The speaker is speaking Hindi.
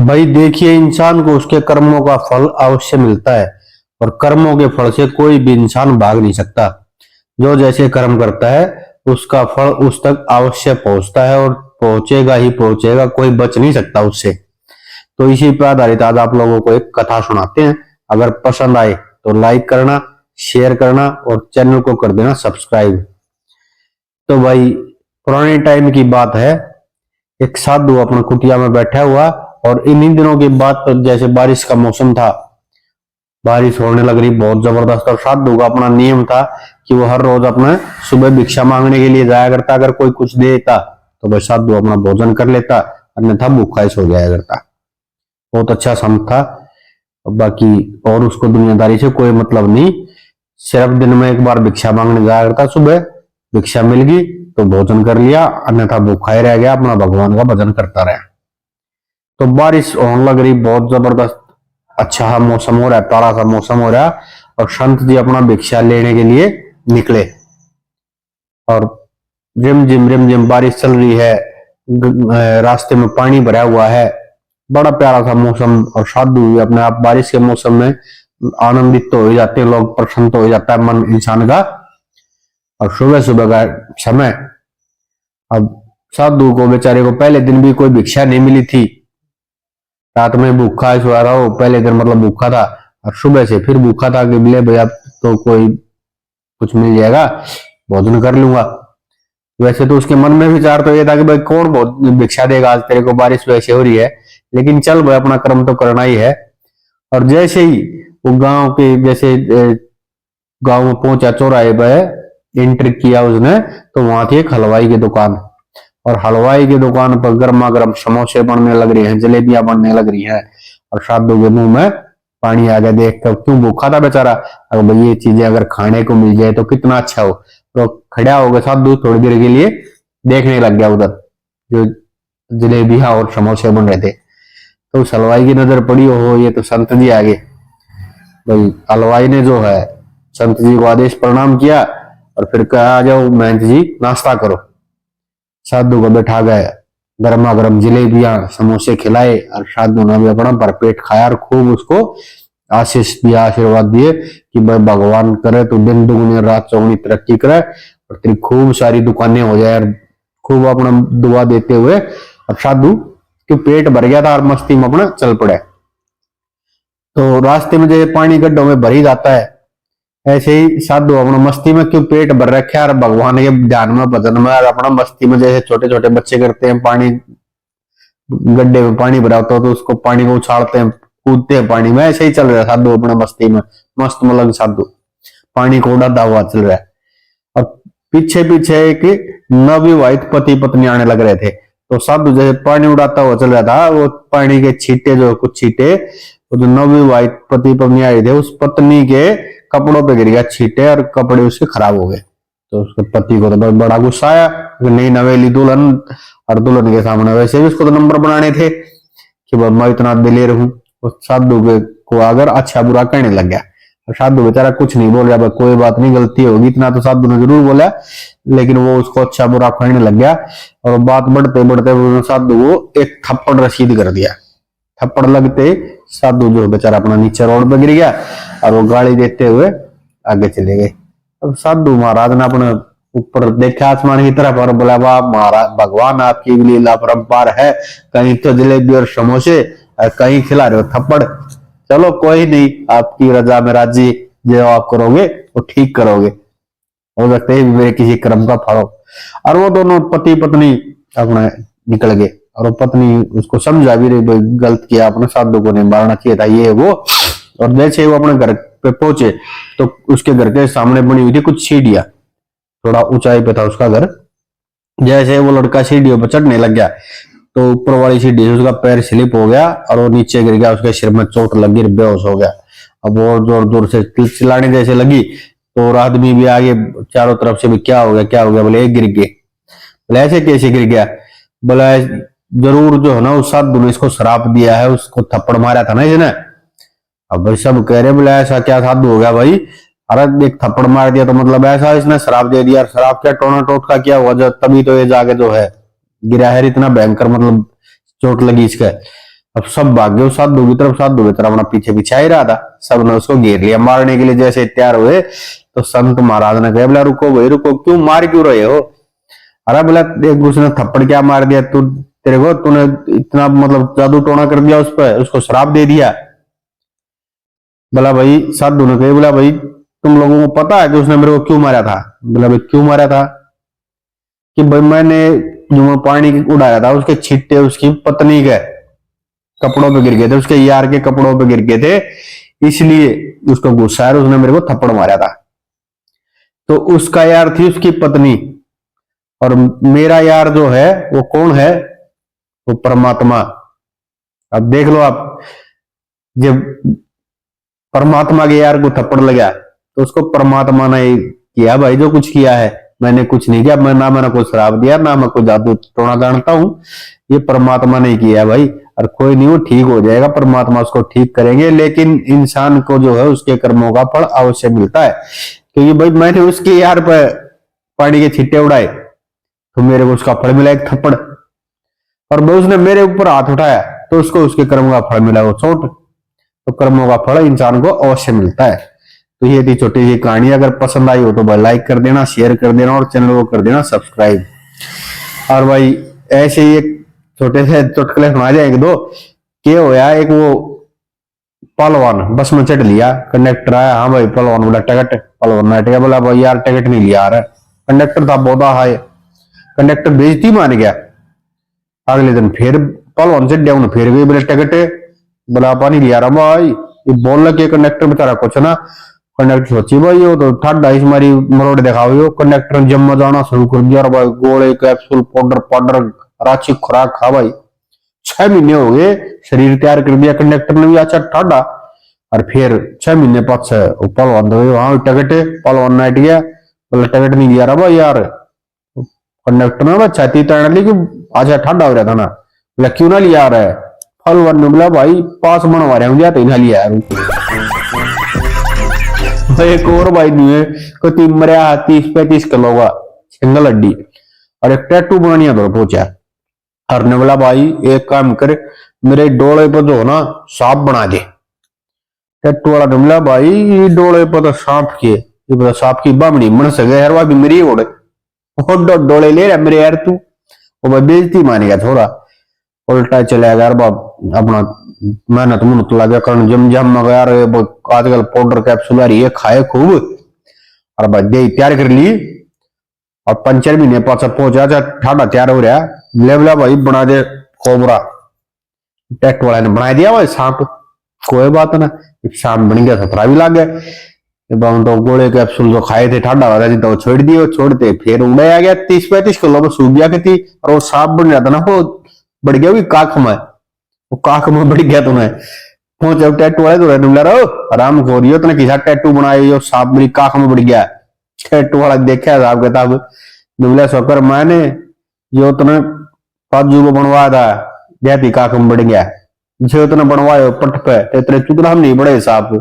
भाई देखिए, इंसान को उसके कर्मों का फल अवश्य मिलता है और कर्मों के फल से कोई भी इंसान भाग नहीं सकता। जो जैसे कर्म करता है उसका फल उस तक अवश्य पहुंचता है और पहुंचेगा ही पहुंचेगा, कोई बच नहीं सकता उससे। तो इसी पर आधारित आज आप लोगों को एक कथा सुनाते हैं। अगर पसंद आए तो लाइक करना, शेयर करना और चैनल को कर देना सब्सक्राइब। तो भाई, पुराने टाइम की बात है। एक साधु अपना कुटिया में बैठा हुआ और इन्हीं दिनों की बात, तो जैसे बारिश का मौसम था, बारिश होने लग रही बहुत जबरदस्त। और साधु का अपना नियम था कि वो हर रोज अपना सुबह भिक्षा मांगने के लिए जाया करता। अगर कोई कुछ देता तो वह साधु अपना भोजन कर लेता, अन्यथा भूखा ही सो जाया करता। बहुत अच्छा संत था। बाकी और उसको दुनियादारी से कोई मतलब नहीं, सिर्फ दिन में एक बार भिक्षा मांगने जाया करता। सुबह भिक्षा मिल गई तो भोजन कर लिया, अन्यथा भूखा ही रह गया, अपना भगवान का भजन करता रहा। तो बारिश होने लग रही बहुत जबरदस्त, अच्छा मौसम हो रहा है, प्यारा सा मौसम हो रहा है। और संत जी अपना भिक्षा लेने के लिए निकले और रिम झिम बारिश चल रही है। रास्ते में पानी भरा हुआ है, बड़ा प्यारा सा मौसम। और साधु भी अपने आप बारिश के मौसम में आनंदित तो हो जाते हैं लोग, प्रसन्न तो हो जाता है मन इंसान का। और सुबह सुबह का समय, अब साधु को बेचारे को पहले दिन भी कोई भिक्षा नहीं मिली थी। रात में भूखा सोया था वो, पहले दिन मतलब भूखा था और सुबह से फिर भूखा था कि बोले भैया तो कोई कुछ मिल जाएगा, भोजन कर लूंगा। वैसे तो उसके मन में विचार तो ये था कि भाई कौन भिक्षा देगा आज तेरे को, बारिश वैसे हो रही है, लेकिन चल भाई अपना कर्म तो करना ही है। और जैसे ही वो गांव के जैसे गांव में पहुंचा, चौराहे पर एंटर किया उसने, तो वहां थी एक हलवाई की दुकान। और हलवाई की दुकान पर गर्मा गर्म समोसे बनने लग रही हैं, जलेबियां बनने लग रही हैं। और साधु के मुंह में पानी आ गया देख कर, क्यों भूखा था बेचारा। अगर भाई ये चीजें अगर खाने को मिल जाए तो कितना अच्छा हो। तो खड़ा हो गया साधु, थोड़ी देर के लिए देखने लग गया उधर जो जलेबियां और समोसे बन रहे थे। तो उस हलवाई की नजर पड़ी, हो ये तो संत जी आ गए। भाई हलवाई ने जो है संत जी को आदेश प्रणाम किया और फिर कहा, आ जाओ महंत जी नाश्ता करो। साधु को बैठा गए, गर्मा गर्म जलेबियां समोसे खिलाए और साधु ने भी अपना भरपेट खाया और खूब उसको आशीष दिया, आशीर्वाद दिए कि भाई भगवान करे तो दिन दुगनी रात चौगुनी तरक्की करे और तेरी खूब सारी दुकानें हो जाए। और खूब अपना दुआ देते हुए और साधु के पेट भर गया था और मस्ती में अपना चल पड़े। तो रास्ते में जैसे पानी गड्ढों में भरी जाता है, ऐसे ही साधु अपना मस्ती में क्यों पेट भर रखे और भगवान के ध्यान में भजन में और अपना मस्ती में, जैसे छोटे छोटे बच्चे करते हैं, पानी गड्ढे में पानी भरा होता है तो उसको पानी को उछालते हैं, कूदते हैं पानी में, ऐसे ही चल रहा है साधु अपना मस्ती में, मस्त मलंग साधु पानी को उड़ाता हुआ चल रहा है। और पीछे पीछे एक नवविवाहित पति पत्नी आने लग रहे थे। तो साधु जैसे पानी उड़ाता हुआ चल रहा था, वो पानी के छींटे जो कुछ छींटे, वो जो नवविवाहित पति पत्नी आए थे उस पत्नी के कपड़ों पे गिर गया छींटे और कपड़े उसके खराब हो गए। तो उसके पति को तो बड़ा गुस्सा आया, नई नवेली दुल्हन और दुल्हन के सामने वैसे भी उसको तो नंबर बनाने थे कि मैं इतना दिलेर हूं। उस साधु को अगर अच्छा बुरा कहने लग गया। और साधु बेचारा कुछ नहीं बोल रहा, कोई बात नहीं, गलती होगी, इतना तो साधु ने जरूर बोला, लेकिन वो उसको अच्छा बुरा कहने लग गया। और बात बढ़ते बढ़ते साधु को एक थप्पड़ रसीद कर दिया। थप्पड़ लगते साधु जो बेचारा अपना नीचे रोड पे गिर गया और वो गाली देते हुए आगे चले गए। अब साधु महाराज ने अपने ऊपर देखा आसमान की तरफ और बोला, वाह महाराज भगवान आपकी लीला परंपार है, कहीं तो जलेबी और समोसे और कहीं खिला रहे हो थप्पड़। चलो कोई नहीं, आपकी रजा में राजी, जो आप करोगे वो ठीक करोगे, हो सकता है मेरे किसी कर्म का फल हो। और वो दोनों पति पत्नी अपना निकल गए और वो पत्नी उसको समझा भी रही, गलत किया, अपने साधु को नहीं मारना चाहिए था ये वो। और जैसे ही वो अपने घर पे पहुंचे तो उसके घर के सामने बनी हुई थी कुछ सीढ़ियां, थोड़ा ऊंचाई पे था उसका घर। जैसे वो लड़का सीढ़ियों पर चढ़ने लग गया तो ऊपर वाली सीढ़ी से उसका पैर स्लिप हो गया और वो नीचे गिर गया, उसके सिर में चोट लगी, बेहोश हो गया। अब वो जोर जोर से चिल्लाने जैसे लगी तो और आदमी भी आगे चारों तरफ से भी, क्या हो गया क्या हो गया, बोले गिर गए। बोले ऐसे कैसे गिर गया, बोला जरूर जो है ना उस साधु ने इसको श्राप दिया है, उसको थप्पड़ मारा था ना इसने। अब भाई सब कह रहे, बोले ऐसा क्या साधु हो गया भाई, अरे एक थप्पड़ मार दिया तो मतलब ऐसा इसने श्राप दे दिया। श्राप क्या, टोना टोटका क्या हुआ, तभी तो ये जाके जो है गिरा है, इतना भयंकर मतलब चोट लगी इसका। अब सब भाग गए साधु की तरफ, साधु की तरफ अपना पीछे पीछे ही रहा था, सबने उसको घेर लिया मारने के लिए। जैसे तैयार हुए तो संत महाराज ने कहा, बोला रुको भाई रुको, क्यों मार क्यों रहे हो? अरे बोला एक दूसरे ने थप्पड़ क्या मार दिया, तू तेरे को, तूने इतना मतलब जादू टोना कर दिया उस पर, उसको श्राप दे दिया। बोला भाई, साधु ने कहा, बोला भाई तुम लोगों को पता है कि उसने मेरे को क्यों मारा था? बोला भाई क्यों मारा था? कि भाई मैंने जो पानी उड़ाया था उसके छिट्टे उसकी पत्नी के कपड़ों पे गिर गए थे, उसके यार के कपड़ों पे गिर गए थे, इसलिए उसको गुस्सा है, उसने मेरे को थप्पड़ मारा था। तो उसका यार थी उसकी पत्नी, और मेरा यार जो है वो कौन है? वो परमात्मा। अब देख लो आप, जब परमात्मा के यार को थप्पड़ लगा तो उसको परमात्मा ने किया भाई जो कुछ किया है। मैंने कुछ नहीं किया, मैंने कोई श्राप दिया, ना मैं कोई जादू टोना जानता हूं, ये परमात्मा ने किया भाई। और कोई नहीं, वो ठीक हो जाएगा, परमात्मा उसको ठीक करेंगे। लेकिन इंसान को जो है उसके कर्मों का फल अवश्य मिलता है, क्योंकि भाई मैंने उसके यार पर पानी के छिट्टे उड़ाए तो मेरे को उसका फल मिला एक थप्पड़, और भाई उसने मेरे ऊपर हाथ उठाया तो उसको उसके कर्म का फल मिला वो चोट। तो कर्मों का फल इंसान को अवश्य मिलता है। तो ये थी छोटी सी कहानी, अगर पसंद आई हो तो भाई लाइक कर देना, शेयर कर देना और चैनल को कर देना सब्सक्राइब। और भाई ऐसे ही एक छोटे से चुटकुले सुना जाए एक दो। क्या होया, एक वो पहलवान बस में चढ़ लिया, कंडक्टर आया, हाँ भाई पहलवान बोला टिकट, पहलवान ने टिकट बोला भाई यार टिकट नहीं लिया रहा। कंडक्टर था बहुत हाय, कंडक्टर बेइज्जती मान गया। अगले दिन फिर पहलवान चढ़ गया, फिर गई बोले टिकट, बोला पानी लिया रहा भाई। ये बोल लगे कंडक्टर बेचारा कुछ ना, कंडक्टर सोची भाई वो तो ठाडा इस मारी मरोड़ दिखाओ। कंडक्टर ने जम्मा जाना शुरू कर दिया, भाई गोले कैप्सूल पाउडर पाउडर राची खुराक खा भाई। 6 महीने हो गए, शरीर तैयार कर दिया कंडक्टर ने भी अच्छा ठाडा। और फिर 6 महीने पास पहलवान वहां टिकट, पहलवान ने हट गया, बोला टिकट नहीं लिया रहा भाई यार। कंडक्टर ने छाती तैरने ली कि अच्छा ठाडा हो रहा था ना, बोला क्यों ना लिया रहा है? पहलवान ने बोला भाई पास बनवा रहे हूँ तो इन्हें लिया यार। एक और भाई नहीं है कति मरिया 30-35 किलो का सिंगल हड्डी, और एक टैटू बनानी है पहुंचा। और ने बोला भाई एक काम कर, मेरे डोले पर जो ना सांप बना दे। टैटू वाला ने बोला भाई ये डोले पर तो सांप की, ये पता सांप की बामणी मन सके यार, वह भी मेरी ओढ़े डोले ले रहा मेरे यार तू। वो भाई बेइज्जती मानेगा थोड़ा, उल्टा चलेगा यार बाप अपना मेहनत मुनत लगा कारण जम जम यार आजकल पाउडर कैप्सूल आ रही है खाए खूब। और भाई दे तैयार कर ली, और 5 महीने पास पहुंचा ठाडा तैयार हो रहा, ले बोला भाई बना दे कोबरा। टैटू वाला ने बना दिया भाई सांप, कोई बात ना, सांप बन गया, खतरा भी लग गया। तो गोले कैप्सूल जो खाए थे ठाडा वाला जी तो छोड़ दिए, छोड़ते फिर उड़े आ गया 30-35 किलो में सूख गया थी। और वो सांप बन जाता ना वो बढ़ गया काख में, वो काख में बढ़ गया तुम्हें पहुंचे टैटू वाले तो बोला रहो आराम हो रही हो, तुमने किसा टैटू बनाया सांप मेरी काख में बढ़ गया। टैटू वाला देखा हिसाब किताब, बोला शोकर मैंने जो तुमने पाजू को बनवाया था जैती काख में बढ़ गया, जो तुमने बनवाया पट पे तेरे चुतना हम नहीं बड़े हिसाब।